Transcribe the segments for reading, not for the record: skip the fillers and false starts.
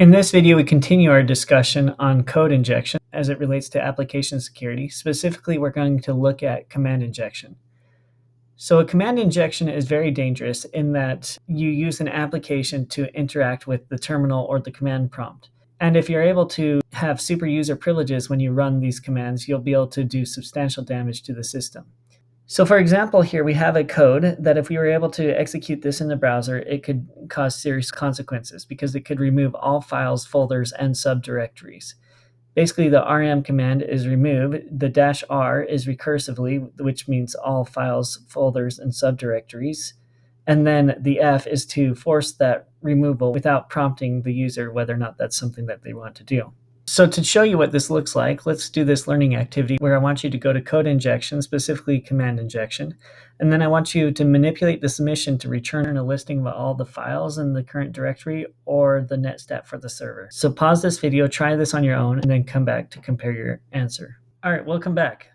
In this video, we continue our discussion on code injection as it relates to application security. Specifically, we're going to look at command injection. So a command injection is very dangerous in that you use an application to interact with the terminal or the command prompt. And if you're able to have super user privileges when you run these commands, you'll be able to do substantial damage to the system. So for example, here we have a code that if we were able to execute this in the browser, it could cause serious consequences because it could remove all files, folders, and subdirectories. Basically, the rm command is remove, the -r is recursively, which means all files, folders, and subdirectories. And then the F is to force that removal without prompting the user whether or not that's something that they want to do. So to show you what this looks like, let's do this learning activity where I want you to go to code injection, specifically command injection. And then I want you to manipulate the submission to return a listing of all the files in the current directory or the netstat for the server. So pause this video, try this on your own, and then come back to compare your answer. All right, welcome back.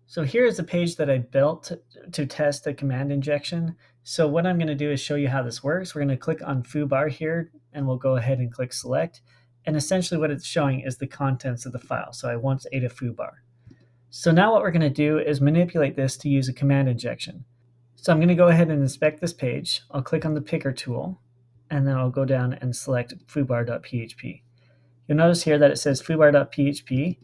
So here is a page that I built to test the command injection. So what I'm going to do is show you how this works. We're going to click on foobar here, and we'll go ahead and click select. And essentially what it's showing is the contents of the file. So I want a foobar. So now what we're going to do is manipulate this to use a command injection. So I'm going to go ahead and inspect this page. I'll click on the picker tool, and then I'll go down and select foobar.php. You'll notice here that it says foobar.php.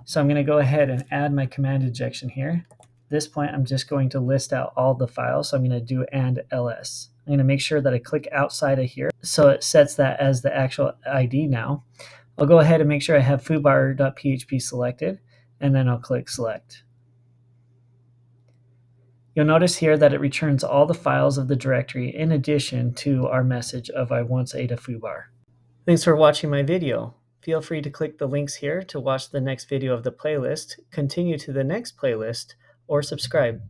So I'm going to go ahead and add my command injection here. At this point, I'm just going to list out all the files. So I'm going to do and ls. I'm going to make sure that I click outside of here. So it sets that as the actual ID now. I'll go ahead and make sure I have foobar.php selected, and then I'll click select. You'll notice here that it returns all the files of the directory in addition to our message of I want a foobar. Thanks for watching my video. Feel free to click the links here to watch the next video of the playlist, continue to the next playlist, or subscribe.